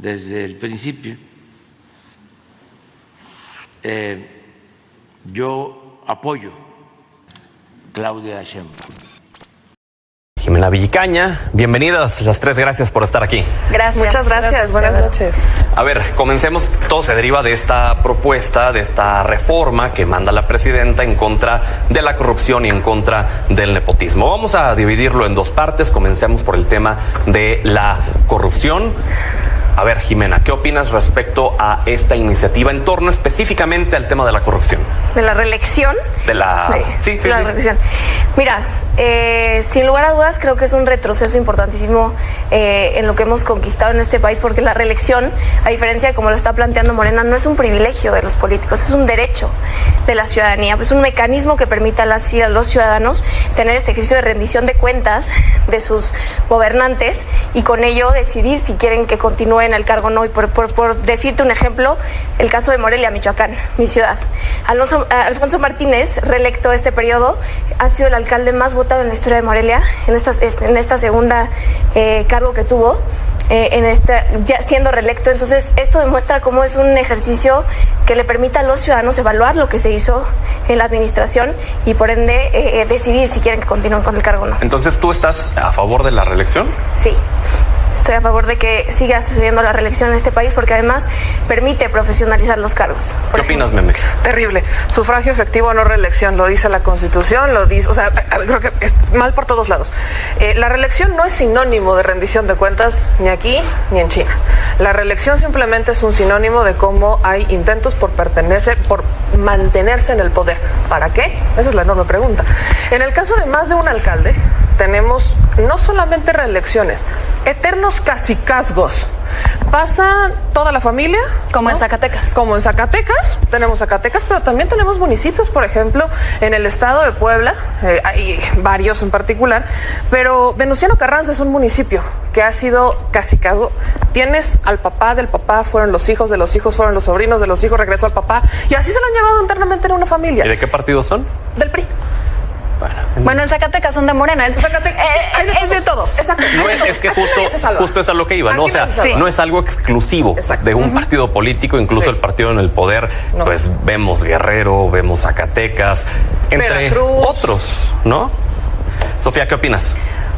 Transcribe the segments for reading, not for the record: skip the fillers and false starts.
desde el principio. Yo apoyo a Claudia Sheinbaum. Jimena Villicaña, bienvenidas las tres, gracias por estar aquí. Gracias. Muchas gracias. Buenas noches. A ver, comencemos. Todo se deriva de esta propuesta, de esta reforma que manda la presidenta en contra de la corrupción y en contra del nepotismo. Vamos a dividirlo en dos partes. Comencemos por el tema de la corrupción. A ver, Jimena, ¿qué opinas respecto a esta iniciativa en torno específicamente al tema de la corrupción? ¿De la reelección? Sí. Reelección. Mira, sin lugar a dudas creo que es un retroceso importantísimo en lo que hemos conquistado en este país, porque la reelección, a diferencia de como lo está planteando Morena, no es un privilegio de los políticos, es un derecho de la ciudadanía, es un mecanismo que permite a los ciudadanos tener este ejercicio de rendición de cuentas de sus gobernantes y con ello decidir si quieren que continúen el cargo o no. Y por decirte un ejemplo, el caso de Morelia, Michoacán, mi ciudad. Alfonso Martínez, reelecto este periodo, ha sido el alcalde más votado en la historia de Morelia, en esta segunda cargo que tuvo, ya siendo reelecto. Entonces, esto demuestra cómo es un ejercicio que le permite a los ciudadanos evaluar lo que se hizo en la administración y, por ende, decidir si quieren que continúen con el cargo o no. Entonces, ¿tú estás a favor de la reelección? Sí. Estoy a favor de que siga sucediendo la reelección en este país, porque además permite profesionalizar los cargos. ¿Qué opinas, Meme? Terrible. Sufragio efectivo, no reelección. Lo dice la Constitución, lo dice, o sea, creo que es mal por todos lados. La reelección no es sinónimo de rendición de cuentas ni aquí ni en China. La reelección simplemente es un sinónimo de cómo hay intentos por mantenerse en el poder. ¿Para qué? Esa es la enorme pregunta. En el caso de más de un alcalde, tenemos no solamente reelecciones, eternos cacicazgos. Pasa toda la familia. Como, ¿no?, en Zacatecas. Como en Zacatecas. Tenemos Zacatecas, pero también tenemos municipios, por ejemplo, en el estado de Puebla, hay varios en particular, pero Venustiano Carranza es un municipio que ha sido cacicazgo. Tienes al papá del papá, fueron los hijos de los hijos, fueron los sobrinos de los hijos, regresó al papá, y así se lo han llevado internamente en una familia. ¿Y de qué partido son? Del PRI. Bueno, en Zacatecas son de Morena, es de todos. Exacto. No, es que justo es a lo que iba, ¿no? O sea, no es algo exclusivo de un partido político, incluso el partido en el poder, pues vemos Guerrero, vemos Zacatecas, entre Veracruz, otros, ¿no? Sofía, ¿qué opinas?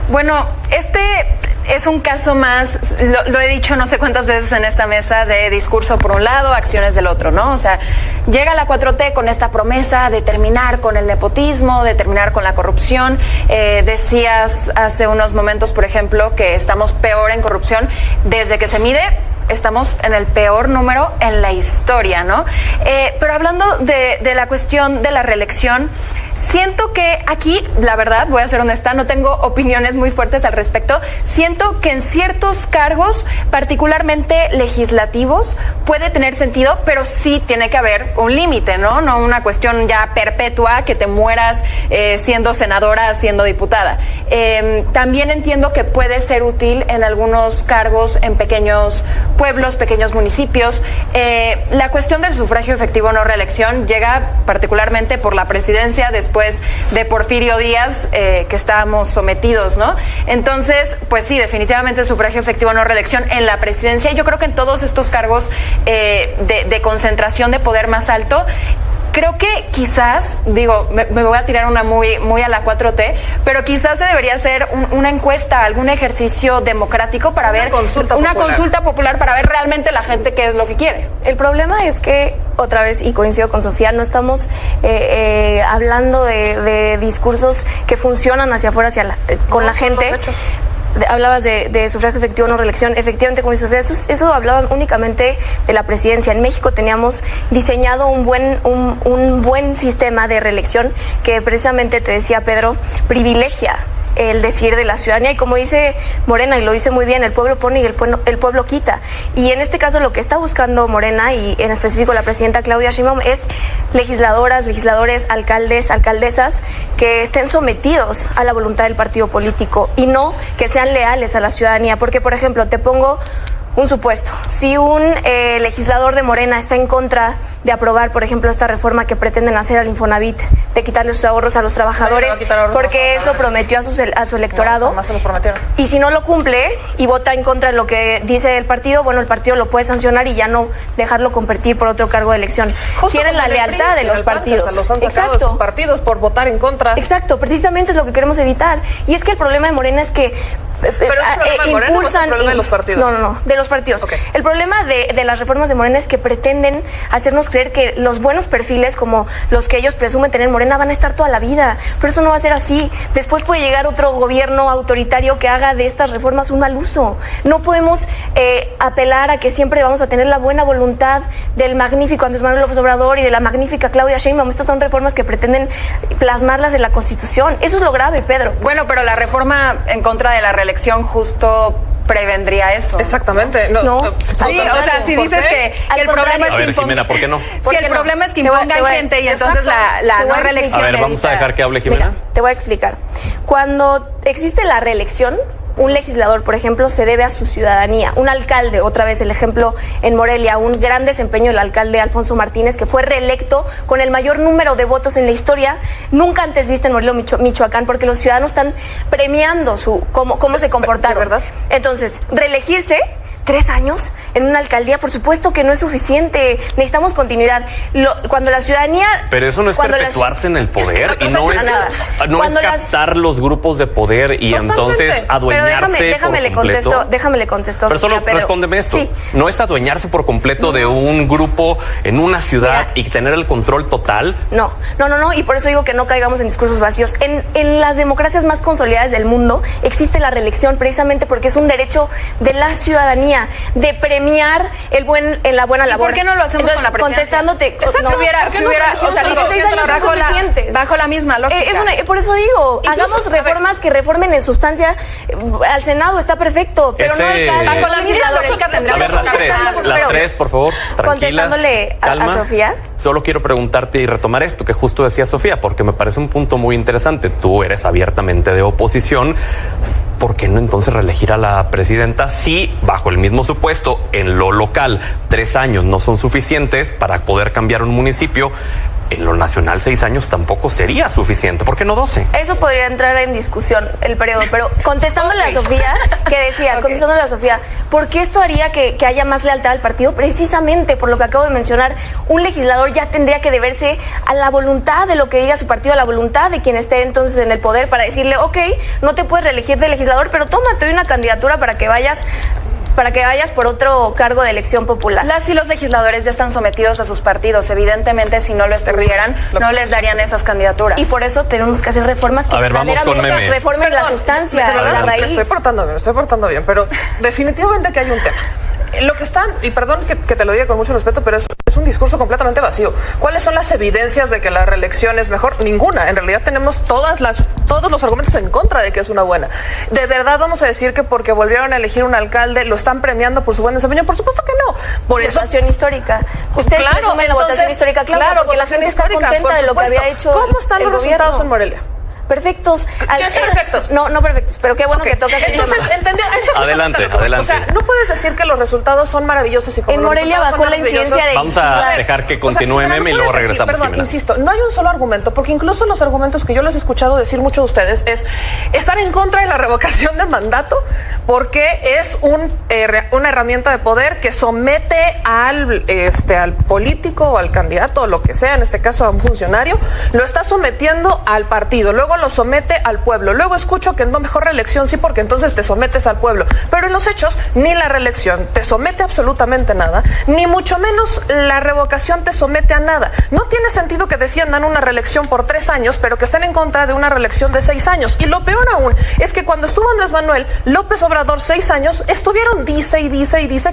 Bueno, este es un caso más, lo he dicho no sé cuántas veces en esta mesa, de discurso por un lado, acciones del otro, ¿no? O sea, llega la 4T con esta promesa de terminar con el nepotismo, de terminar con la corrupción. Decías hace unos momentos, por ejemplo, que estamos peor en corrupción desde que se mide. Estamos en el peor número en la historia, ¿no? Pero hablando de la cuestión de la reelección, siento que aquí, la verdad, voy a ser honesta, no tengo opiniones muy fuertes al respecto. Siento que en ciertos cargos, particularmente legislativos, puede tener sentido, pero sí tiene que haber un límite, ¿no? No una cuestión ya perpetua, que te mueras siendo senadora, siendo diputada. También entiendo que puede ser útil en algunos cargos en pequeños pueblos, pequeños municipios. La cuestión del sufragio efectivo o no reelección llega particularmente por la presidencia después de Porfirio Díaz, que estábamos sometidos, ¿no? Entonces, pues sí, definitivamente el sufragio efectivo o no reelección en la presidencia. Yo creo que en todos estos cargos de concentración de poder más alto, creo que quizás, digo, me voy a tirar una muy a la 4T, pero quizás se debería hacer una encuesta, algún ejercicio democrático para ver una consulta popular para ver realmente la gente qué es lo que quiere. El problema es que, otra vez, y coincido con Sofía, no estamos hablando de discursos que funcionan hacia afuera, con la gente. Hablabas de sufragio efectivo o no reelección. Efectivamente, como dice Sofía, eso hablaba únicamente de la presidencia. En México teníamos diseñado un buen sistema de reelección que, precisamente, te decía Pedro, privilegia el decir de la ciudadanía, y como dice Morena, y lo dice muy bien, el pueblo pone y el pueblo quita. Y en este caso lo que está buscando Morena, y en específico la presidenta Claudia Sheinbaum, es legisladoras, legisladores, alcaldes, alcaldesas que estén sometidos a la voluntad del partido político y no que sean leales a la ciudadanía. Porque, por ejemplo, te pongo un supuesto. Si un legislador de Morena está en contra de aprobar, por ejemplo, esta reforma que pretenden hacer al Infonavit, de quitarle sus ahorros a los trabajadores, Nadie le va a quitar ahorros porque a los eso prometió a su electorado, Jamás se los prometieron. y si no lo cumple y vota en contra de lo que dice el partido, bueno, el partido lo puede sancionar y ya no dejarlo competir por otro cargo de elección. Justo Quieren como la en el lealtad PRI, de los en el PAN, partidos. hasta los han sacado de sus partidos por votar en contra. Exacto, precisamente es lo que queremos evitar. Y es que el problema de Morena es que ¿Pero es problema de Morena o es problema de los partidos? No, de los partidos. Okay. El problema de las reformas de Morena es que pretenden hacernos creer que los buenos perfiles, como los que ellos presumen tener en Morena, van a estar toda la vida. Pero eso no va a ser así. Después puede llegar otro gobierno autoritario que haga de estas reformas un mal uso. No podemos apelar a que siempre vamos a tener la buena voluntad del magnífico Andrés Manuel López Obrador y de la magnífica Claudia Sheinbaum. Estas son reformas que pretenden plasmarlas en la Constitución. Eso es lo grave, Pedro. Bueno, pero la reforma en contra de la reelección justo prevendría eso. Exactamente. No. Sí, o sea, si ¿por dices qué? que el problema es A que ver, Jimena, ¿por qué no? Si el problema es que impongan gente y entonces la Te voy no a reelección. A ver, vamos a evita. dejar que hable Jimena. Mira, te voy a explicar. Cuando existe la reelección, un legislador, por ejemplo, se debe a su ciudadanía. Un alcalde, otra vez el ejemplo en Morelia, un gran desempeño del alcalde Alfonso Martínez, que fue reelecto con el mayor número de votos en la historia, nunca antes vista en Morelia, Michoacán, porque los ciudadanos están premiando cómo se comportaron. ¿De verdad? Entonces, reelegirse 3 años en una alcaldía, por supuesto que no es suficiente. Necesitamos continuidad. Cuando la ciudadanía... Pero eso no es cuando perpetuarse en el poder y no es, nada. no es Cuando captar los grupos de poder y Totalmente. entonces adueñarse Pero déjame por completo. déjame le contesto. Pero solo Sofía, respóndeme esto. Sí. No es adueñarse por completo de un grupo en una ciudad Mira. y tener el control total. No, y por eso digo que no caigamos en discursos vacíos. En las democracias más consolidadas del mundo existe la reelección precisamente porque es un derecho de la ciudadanía de premiar la buena labor. ¿Por qué no lo hacemos Entonces, con la presidencia? contestándote, Exacto. no, Si hubiera, o sea, digo, 6 años son suficientes. bajo la misma lógica. Por eso digo, Incluso, hagamos a ver. reformas que reformen en sustancia. Al Senado está perfecto, pero no Ese- al Bajo la misma lógica A tendríamos ver, las tres, por favor, tranquilas, Contestándole a calma. Sofía. Solo quiero preguntarte y retomar esto que justo decía Sofía, porque me parece un punto muy interesante. Tú eres abiertamente de oposición. ¿Por qué no entonces reelegir a la presidenta si, bajo el mismo supuesto, en lo local 3 años no son suficientes para poder cambiar un municipio? En lo nacional 6 años tampoco sería suficiente. ¿Por qué no 12? Eso podría entrar en discusión el periodo, pero contestándole a Sofía, que decía, contestándole a Sofía, ¿por qué esto haría que haya más lealtad al partido? Precisamente por lo que acabo de mencionar, un legislador ya tendría que deberse a la voluntad de lo que diga su partido, a la voluntad de quien esté entonces en el poder para decirle, ok, no te puedes reelegir de legislador, pero tómate una candidatura para que vayas por otro cargo de elección popular. Las y los legisladores ya están sometidos a sus partidos. Evidentemente, si no lo estuvieran, no les darían esas candidaturas. Y por eso tenemos que hacer reformas que A ver, vamos con verdaderamente Meme. reformen la sustancia, De verdad, la me raíz. estoy portando bien, pero definitivamente que hay un tema. Lo que están, y perdón que te lo diga con mucho respeto, pero es un discurso completamente vacío. ¿Cuáles son las evidencias de que la reelección es mejor? Ninguna. En realidad tenemos todos los argumentos en contra de que es una buena. ¿De verdad vamos a decir que porque volvieron a elegir un alcalde lo están premiando por su buen desempeño? Por supuesto que no. Por eso... Votación histórica. Ustedes presumen la votación histórica, claro, porque la gente está contenta de lo que había hecho ¿Cómo están el los gobierno. resultados en Morelia? Perfectos. ¿Qué es perfectos? No perfectos, pero qué bueno Ok. que tocas el Entonces, tema. ¿entendió? Adelante. O sea, no puedes decir que los resultados son maravillosos y como En los Morelia resultados bajó son la incidencia maravillosos- de... Vamos a dejar que continúe Jimena, Meme y no luego puedes decir, regresamos, perdón, Jimena. insisto, no hay un solo argumento, porque incluso los argumentos que yo les he escuchado decir muchos de ustedes es estar en contra de la revocación de mandato porque es una herramienta de poder que somete al político o al candidato o lo que sea, en este caso a un funcionario, lo está sometiendo al partido, luego lo somete al pueblo, luego escucho que no mejor reelección sí porque entonces te sometes al pueblo, pero en los hechos ni la reelección te somete a absolutamente nada, ni mucho menos la revocación te somete a nada. No tiene sentido que defiendan una reelección por 3 años, pero que estén en contra de una reelección de 6 años. Y lo peor aún es que cuando estuvo Andrés Manuel López Obrador 6 años, estuvieron dice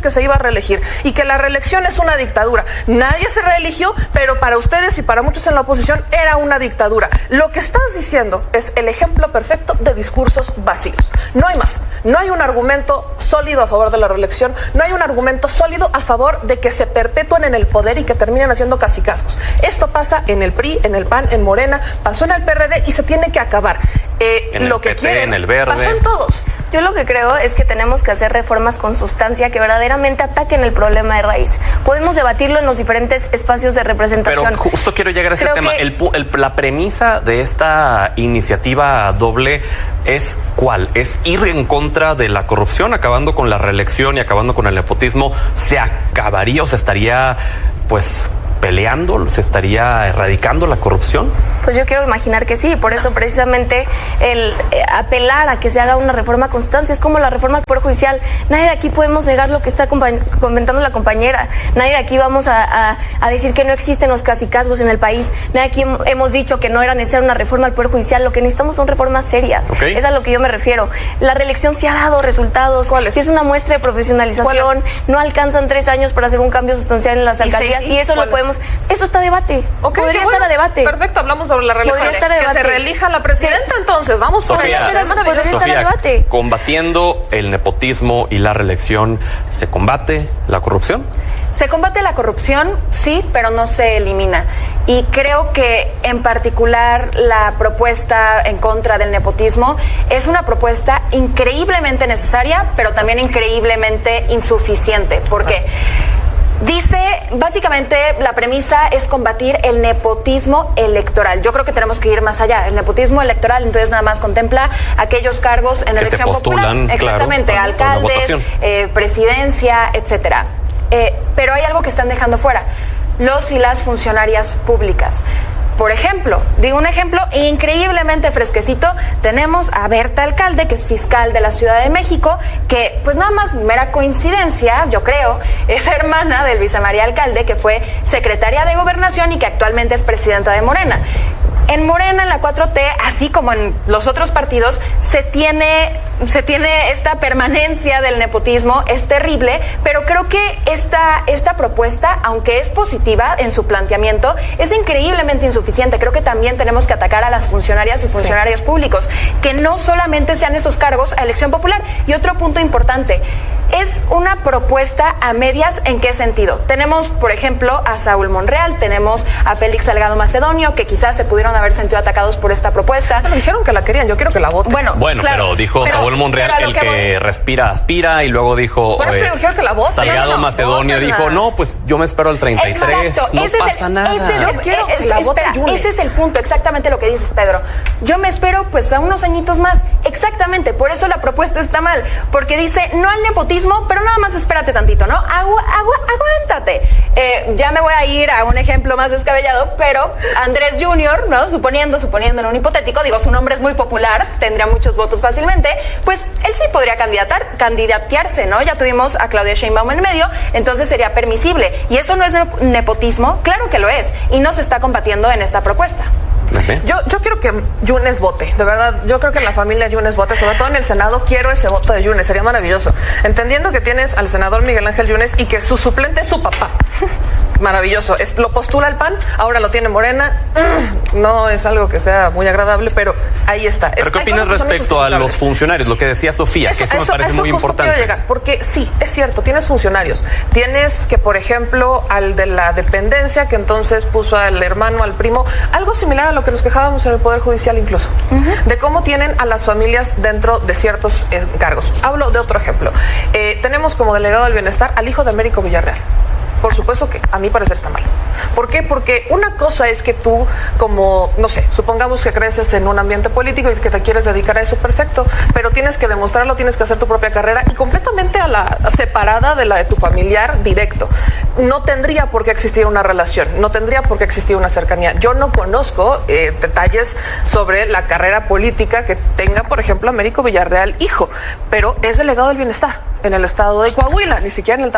que se iba a reelegir y que la reelección es una dictadura. Nadie se reeligió, pero para ustedes y para muchos en la oposición era una dictadura. Lo que estás diciendo es el ejemplo perfecto de discursos vacíos. No hay más. No hay un argumento sólido a favor de la reelección. No hay un argumento sólido a favor de que se perpetúen en el poder y que terminen haciendo cacicazgos. Esto pasa en el PRI, en el PAN, en Morena, pasó en el PRD y se tiene que acabar. En el lo que PT, quieren, en el Verde. pasó en todos. Yo lo que creo es que tenemos que hacer reformas con sustancia que verdaderamente ataquen el problema de raíz. Podemos debatirlo en los diferentes espacios de representación. Pero justo quiero llegar a ese Creo tema. que- La premisa de esta iniciativa doble es ¿cuál? ¿Es ir en contra de la corrupción, acabando con la reelección y acabando con el nepotismo? ¿Se acabaría o se estaría, pues, peleando, se estaría erradicando la corrupción? Pues yo quiero imaginar que sí, por eso precisamente el apelar a que se haga una reforma con sustancia es como la reforma al Poder Judicial. Nadie de aquí podemos negar lo que está comentando la compañera, nadie de aquí vamos a decir que no existen los cacicazgos en el país, nadie de aquí hemos dicho que no era necesaria una reforma al Poder Judicial, lo que necesitamos son reformas serias. Okay. Es a lo que yo me refiero. La reelección sí ha dado resultados, ¿Cuáles? sí es una muestra de profesionalización, no alcanzan 3 años para hacer un cambio sustancial en las alcaldías y eso lo ¿Cuáles? podemos, eso está a debate, Ok, podría bueno, estar a debate. Perfecto, hablamos sobre la reelección. Podría estar a Que debate. se reelija la presidenta, entonces. Vamos con Sofía, ella. podría estar a Sofía, debate. combatiendo el nepotismo y la reelección, ¿se combate la corrupción? Se combate la corrupción, sí, pero no se elimina. Y creo que en particular la propuesta en contra del nepotismo es una propuesta increíblemente necesaria, pero también increíblemente insuficiente. ¿Por qué? Dice, básicamente, la premisa es combatir el nepotismo electoral. Yo creo que tenemos que ir más allá. El nepotismo electoral, entonces, nada más contempla aquellos cargos en Que se elección postulan, popular. Exactamente, claro, con la alcaldes, votación. presidencia, etcétera. Pero hay algo que están dejando fuera: los y las funcionarias públicas. Por ejemplo, digo un ejemplo increíblemente fresquecito, tenemos a Berta Alcalde, que es fiscal de la Ciudad de México, que pues nada más mera coincidencia, yo creo, es hermana del Luisa María Alcalde, que fue secretaria de Gobernación y que actualmente es presidenta de Morena. En Morena, en la 4T, así como en los otros partidos, se tiene esta permanencia del nepotismo, es terrible, pero creo que esta propuesta, aunque es positiva en su planteamiento, es increíblemente insuficiente. Creo que también tenemos que atacar a las funcionarias y funcionarios públicos, que no solamente sean esos cargos a elección popular. Y otro punto importante, es una propuesta a medias. ¿En qué sentido? Tenemos, por ejemplo, a Saúl Monreal, tenemos a Félix Salgado Macedonio, que quizás se pudieron haber sentido atacados por esta propuesta. Bueno, dijeron que la querían, yo quiero que la voten. Bueno, claro, pero dijo Saúl Monreal, pero a lo el que respira, aspira, y luego dijo Por eso dijeron que la voten. Salgado No, Macedonio voten, dijo, no, pues yo me espero al 33, Exacto, no ese es pasa el, nada. Yo quiero que la vote espera, Yunes. ese es el punto, exactamente lo que dices, Pedro. Yo me espero pues a unos añitos más, exactamente, por eso la propuesta está mal, porque dice no al nepotismo, pero nada más espérate tantito, ¿no? Aguántate. Ya me voy a ir a un ejemplo más descabellado, pero Andrés Jr., ¿no? Suponiendo en un hipotético, digo, su nombre es muy popular, tendría muchos votos fácilmente, pues él sí podría candidatearse, ¿no? Ya tuvimos a Claudia Sheinbaum en medio, entonces sería permisible. ¿Y eso no es nepotismo? Claro que lo es, y no se está combatiendo en esta propuesta. Yo quiero que Yunes vote, de verdad, yo creo que en la familia Yunes vote, sobre todo en el Senado, quiero ese voto de Yunes, sería maravilloso. Entendiendo que tienes al senador Miguel Ángel Yunes y que su suplente es su papá. Maravilloso, lo postula el PAN, ahora lo tiene Morena, no es algo que sea muy agradable, pero ahí está. ¿Pero qué opinas respecto a los funcionarios? Lo que decía Sofía, que eso me parece muy importante. Quiero llegar, porque sí, es cierto, tienes funcionarios. Tienes que, por ejemplo, al de la dependencia, que entonces puso al hermano, al primo, algo similar a lo que nos quejábamos en el Poder Judicial incluso, de cómo tienen a las familias dentro de ciertos cargos. Hablo de otro ejemplo. Tenemos como delegado del bienestar al hijo de Américo Villarreal. Por supuesto que a mi parecer está mal. ¿Por qué? Porque una cosa es que tú, como, no sé, supongamos que creces en un ambiente político y que te quieres dedicar a eso, perfecto, pero tienes que demostrarlo, tienes que hacer tu propia carrera y completamente separada de la de tu familiar directo. No tendría por qué existir una relación, no tendría por qué existir una cercanía. Yo no conozco detalles sobre la carrera política que tenga, por ejemplo, Américo Villarreal, hijo, pero es delegado del bienestar en el estado de Coahuila, ni siquiera en el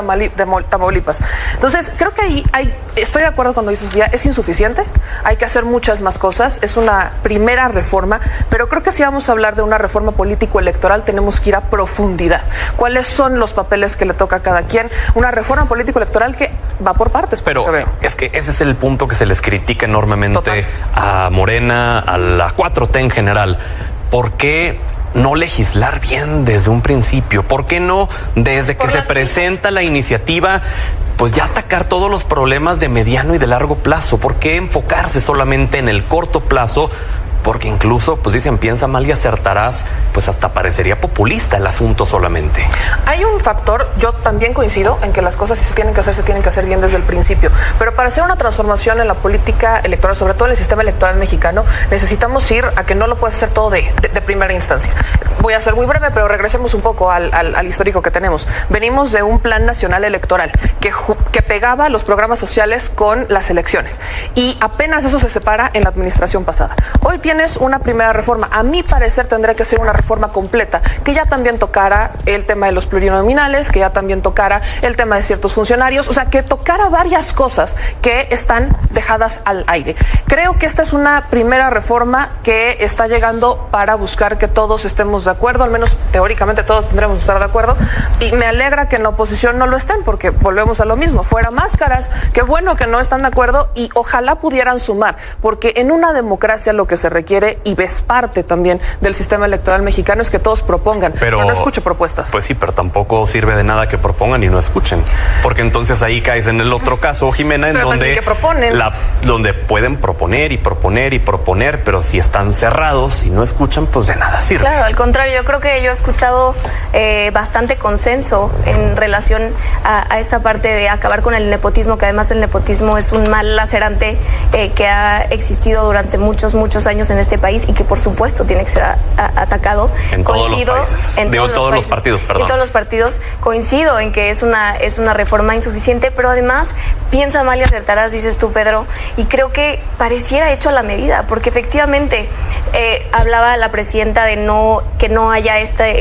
Tamaulipas. Entonces, creo que ahí estoy de acuerdo cuando dices, ya es insuficiente, hay que hacer muchas más cosas, es una primera reforma, pero creo que si vamos a hablar de una reforma político-electoral, tenemos que ir a profundidad. ¿Cuáles son los papeles que le toca a cada quien? Una reforma político-electoral que va por partes. Pero es que ese es el punto que se les critica enormemente. Total. A Morena, a la 4T en general. ¿Por qué no legislar bien desde un principio? ¿Por qué no, desde que se presenta la iniciativa, pues ya atacar todos los problemas de mediano y de largo plazo? ¿Por qué enfocarse solamente en el corto plazo porque incluso, pues dicen, piensa mal y acertarás, pues hasta parecería populista el asunto solamente. Hay un factor, yo también coincido en que las cosas si se tienen que hacer bien desde el principio, pero para hacer una transformación en la política electoral, sobre todo en el sistema electoral mexicano, necesitamos ir a que no lo puedes hacer todo de primera instancia. Voy a ser muy breve, pero regresemos un poco al histórico que tenemos. Venimos de un plan nacional electoral que pegaba los programas sociales con las elecciones, y apenas eso se separa en la administración pasada. Hoy tienes una primera reforma, a mi parecer tendría que ser una reforma completa, que ya también tocara el tema de los plurinominales, que ya también tocara el tema de ciertos funcionarios, o sea, que tocara varias cosas que están dejadas al aire. Creo que esta es una primera reforma que está llegando para buscar que todos estemos de acuerdo, al menos teóricamente todos tendremos que estar de acuerdo, y me alegra que en la oposición no lo estén, porque volvemos a lo mismo, fuera máscaras, qué bueno que no están de acuerdo y ojalá pudieran sumar, porque en una democracia lo que se requiere, y ves parte también del sistema electoral mexicano, es que todos propongan, pero no escucho propuestas. Pues sí, pero tampoco sirve de nada que propongan y no escuchen, porque entonces ahí caes en el otro caso, Jimena, en donde que proponen. Donde pueden proponer y proponer y proponer, pero si están cerrados y no escuchan, pues de nada sirve. Claro, al contrario, yo creo que yo he escuchado bastante consenso en relación a esta parte de acabar con el nepotismo, que además el nepotismo es un mal lacerante que ha existido durante muchos años en este país y que por supuesto tiene que ser atacado. En todos los países. En todos los partidos, perdón. En todos los partidos coincido en que es una reforma insuficiente, pero además piensa mal y acertarás, dices tú, Pedro, y creo que pareciera hecho a la medida, porque efectivamente hablaba la presidenta de que no haya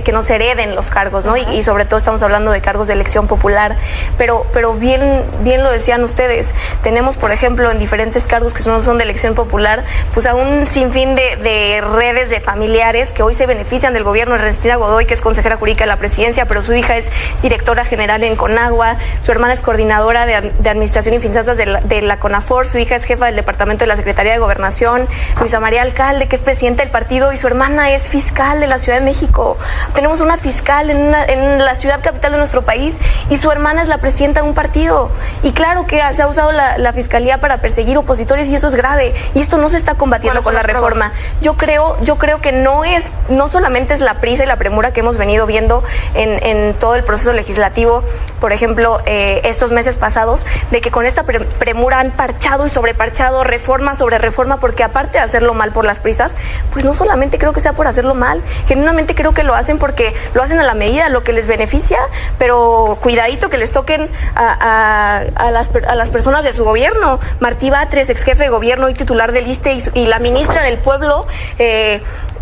que no se hereden los cargos, ¿no? Y sobre todo estamos hablando de cargos de elección popular, pero bien lo decían ustedes, tenemos por ejemplo en diferentes cargos que no son de elección popular, pues a un sinfín de redes de familiares que hoy se benefician del gobierno. Ernestina Godoy, que es consejera jurídica de la presidencia, pero su hija es directora general en Conagua, su hermana es coordinadora de administración y finanzas de la CONAFOR, su hija es jefa del departamento de la Secretaría de Gobernación, Luisa María Alcalde, que es presidenta del partido, y su hermana es fiscal de la Ciudad de México. Tenemos una fiscal en la ciudad capital de nuestro país y su hermana es la presidenta de un partido. Y claro que se ha usado la fiscalía para perseguir opositores y eso es grave. Y esto no se está combatiendo con la reforma. Yo creo que no solamente es la prisa y la premura que hemos venido viendo en todo el proceso legislativo, por ejemplo, estos meses pasados, de que con esta premura han parchado y sobreparchado reforma sobre reforma, porque aparte de hacerlo mal por las prisas, pues no solamente creo que sea por hacerlo mal, genuinamente creo que lo hacen porque lo hacen a la medida, lo que les beneficia, pero cuidadito que les toquen a las personas de su gobierno. Martí Batres, ex jefe de gobierno y titular del ISSSTE, y la ministra del Pueblo,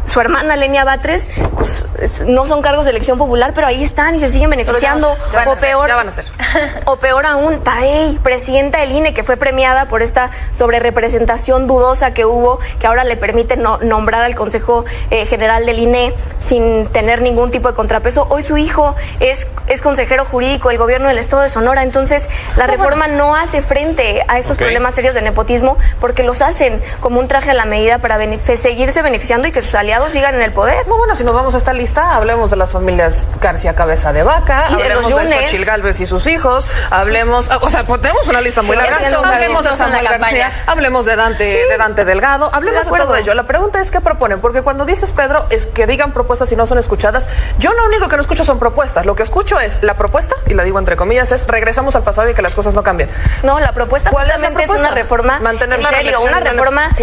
su hermana Lenia Batres, pues, no son cargos de elección popular, pero ahí están y se siguen beneficiando. O peor aún, Taey, presidenta del INE, que fue premiada por esta sobrerepresentación dudosa que hubo, que ahora le permite nombrar al Consejo General del INE sin tener ningún tipo de contrapeso. Hoy su hijo es consejero jurídico del gobierno del estado de Sonora. Entonces, la reforma no hace frente a estos problemas serios de nepotismo, porque los hacen como un traje a la medida para seguirse beneficiando y que sus aliados sigan en el poder. No, bueno, si nos vamos a esta lista, hablemos de las familias García Cabeza de Vaca, y hablemos de Xochitl Gálvez y sus hijos, hablemos, o sea, pues tenemos una lista muy larga, hablemos de Samuel García, hablemos de Dante Delgado, hablemos de todo ello. La pregunta es, ¿qué proponen? Porque cuando dices, Pedro, es que digan propuestas y no son escuchadas. Yo lo único que no escucho son propuestas. Lo que escucho es la propuesta, y la digo entre comillas, es regresamos al pasado y que las cosas no cambien. No, la propuesta justamente es una reforma, mantener en serio, una reforma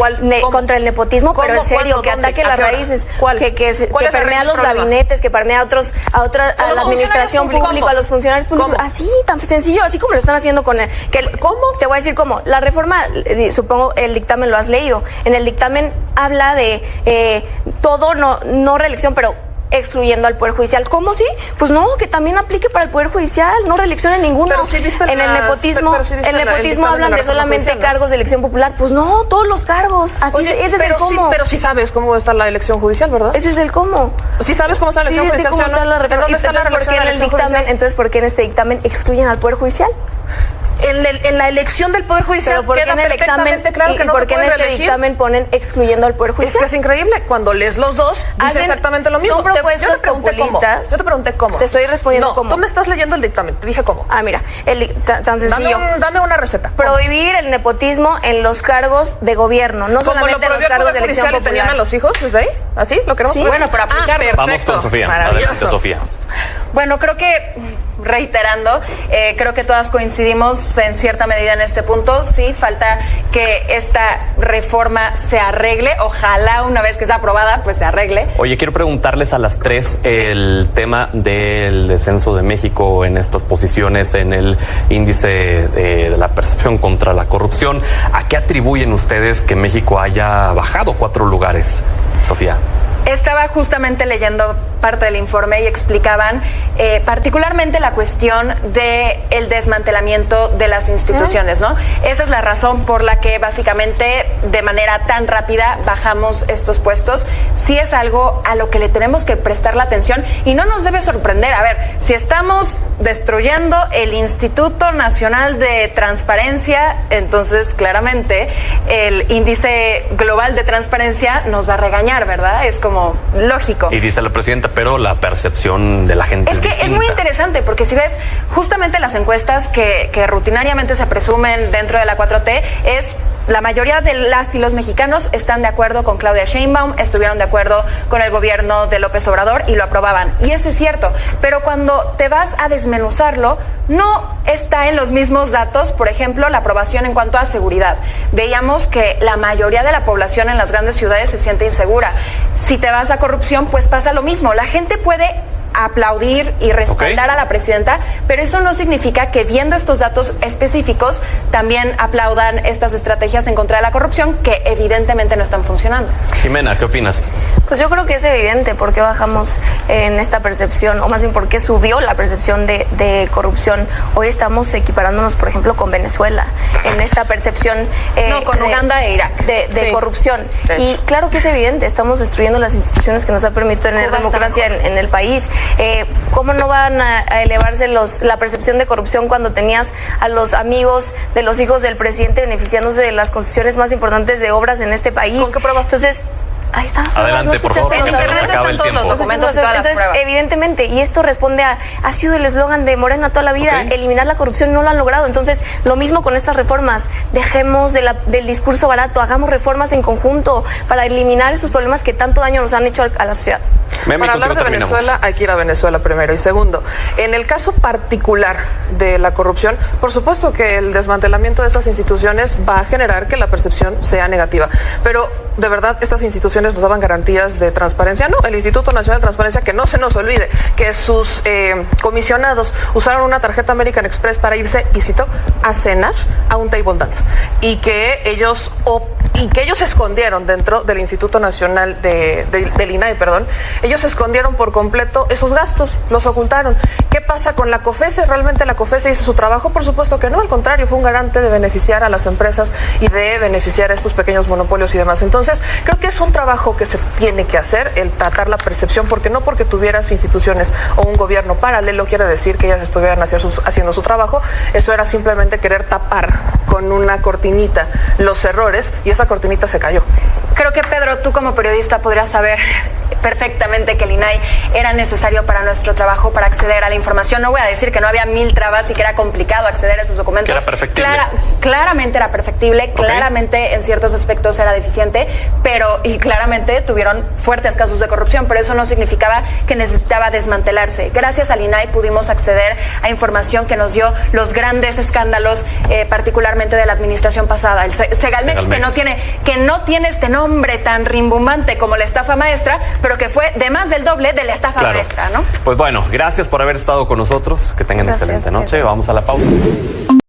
contra el nepotismo, pero en serio, que ataque las raíces, que permea los gabinetes, que permea a la administración pública, a los funcionarios públicos. Así, tan sencillo, así como lo están haciendo con ¿cómo? Te voy a decir cómo. La reforma, supongo el dictamen lo has leído. En el dictamen habla de todo, no reelección, pero excluyendo al Poder Judicial. ¿Cómo sí? Pues no, que también aplique para el Poder Judicial, no reelección en ninguno. Pero sí viste en el nepotismo, hablan de solamente cargos de elección popular. Pues no, todos los cargos. Así. Oye, ese es el cómo. Pero sí sabes cómo está la elección judicial, ¿verdad? Ese es el cómo. Sí sabes cómo está la elección judicial. Sí, cómo está la reforma. ¿Dónde está la ¿Por qué en el dictamen? Entonces, ¿por qué en este dictamen excluyen al Poder Judicial? en la elección del Poder Judicial Pero ¿por qué queda en el examen perfectamente claro que no por qué se en puede este reelegir? dictamen ponen excluyendo al Poder Es Judicial? que es increíble. Cuando lees los dos, dice Hacen- exactamente lo mismo. son propuestas Yo te pregunté cómo. populistas. Yo te pregunté cómo. Te estoy respondiendo no, cómo. tú me estás leyendo el dictamen. Te dije cómo. Ah, mira, tan sencillo. Dame una receta. Prohibir el nepotismo en los cargos de gobierno, no Como lo solamente en los prohibió el cargos Poder de elección Judicial y tenían a popular. los hijos desde ahí. ¿Así? ¿Lo queremos Sí. prohibir? Bueno, pero aplicarlo. perfecto. Vamos con Sofía. Maravilloso. Adelante, Sofía. Bueno, creo que, reiterando, creo que todas coincidimos en cierta medida en este punto. Sí, falta que esta reforma se arregle. Ojalá una vez que sea aprobada, pues se arregle. Oye, quiero preguntarles a las tres el tema del descenso de México en estas posiciones en el índice de la percepción contra la corrupción. ¿A qué atribuyen ustedes que México haya bajado 4 lugares, Sofía? Estaba justamente leyendo parte del informe y explicaban particularmente la cuestión de el desmantelamiento de las instituciones, ¿no? Esa es la razón por la que básicamente de manera tan rápida bajamos estos puestos. Sí es algo a lo que le tenemos que prestar la atención y no nos debe sorprender. A ver, si estamos destruyendo el Instituto Nacional de Transparencia, entonces claramente el índice global de transparencia nos va a regañar, ¿verdad? Es como lógico. Y dice la presidenta, pero la percepción de la gente Es que es muy interesante porque si ves justamente las encuestas que rutinariamente se presumen dentro de la 4T es la mayoría de las y los mexicanos están de acuerdo con Claudia Sheinbaum, estuvieron de acuerdo con el gobierno de López Obrador y lo aprobaban. Y eso es cierto, pero cuando te vas a desmenuzarlo, no está en los mismos datos, por ejemplo, la aprobación en cuanto a seguridad. Veíamos que la mayoría de la población en las grandes ciudades se siente insegura. Si te vas a corrupción, pues pasa lo mismo. La gente puede aplaudir y respaldar a la presidenta, pero eso no significa que viendo estos datos específicos también aplaudan estas estrategias en contra de la corrupción que evidentemente no están funcionando. Jimena, ¿qué opinas? Pues yo creo que es evidente por qué bajamos en esta percepción, o más bien por qué subió la percepción de corrupción. Hoy estamos equiparándonos, por ejemplo, con Venezuela, en esta percepción con Uganda e Irak. de Sí. corrupción. Sí. Y claro que es evidente, estamos destruyendo las instituciones que nos han permitido tener Cuba está democracia en el país. ¿Cómo no van a elevarse la percepción de corrupción cuando tenías a los amigos de los hijos del presidente beneficiándose de las concesiones más importantes de obras en este país? ¿Con qué pruebas? Entonces, ahí están las pruebas, Adelante, ¿no por escuchaste? favor, En se nos internet acaba están el todos los tiempo. documentos y todas las pruebas. Evidentemente, y esto responde ha sido el eslogan de Morena toda la vida, Ok. eliminar la corrupción, no lo han logrado. Entonces, lo mismo con estas reformas, dejemos del discurso barato, hagamos reformas en conjunto para eliminar estos problemas que tanto daño nos han hecho a la sociedad. Memi, Para hablar de contigo terminamos. Venezuela hay que ir a Venezuela primero. Y segundo, en el caso particular de la corrupción, por supuesto que el desmantelamiento de estas instituciones va a generar que la percepción sea negativa. Pero, de verdad, estas instituciones nos daban garantías de transparencia. No, el Instituto Nacional de Transparencia, que no se nos olvide que sus comisionados usaron una tarjeta American Express para irse, y cito, a cenar a un table dance. Y que ellos se escondieron dentro del Instituto Nacional del INAI, perdón. Ellos escondieron por completo esos gastos, los ocultaron. ¿Qué pasa con la COFESE? ¿Realmente la COFESE hizo su trabajo? Por supuesto que no, al contrario, fue un garante de beneficiar a las empresas y de beneficiar a estos pequeños monopolios y demás. Entonces, creo que es un trabajo que se tiene que hacer, el tratar la percepción, porque no porque tuvieras instituciones o un gobierno paralelo quiere decir que ellas estuvieran haciendo su trabajo. Eso era simplemente querer tapar con una cortinita los errores, y esa cortinita se cayó. Creo que, Pedro, tú como periodista podrías saber perfectamente que el INAI era necesario para nuestro trabajo, para acceder a la información. No voy a decir que no había 1000 trabas y que era complicado acceder a esos documentos. Que era perfectible. Claramente era perfectible, claramente en ciertos aspectos era deficiente, y claramente tuvieron fuertes casos de corrupción, pero eso no significaba que necesitaba desmantelarse. Gracias al INAI pudimos acceder a información que nos dio los grandes escándalos, particularmente de la administración pasada. El Segalmex, que no tiene este nombre tan rimbombante como la estafa maestra, pero que fue de más del doble de la estafa maestra, ¿no? Pues bueno, gracias por haber estado con nosotros. Que tengan Gracias, excelente noche. Pedro. Vamos a la pausa.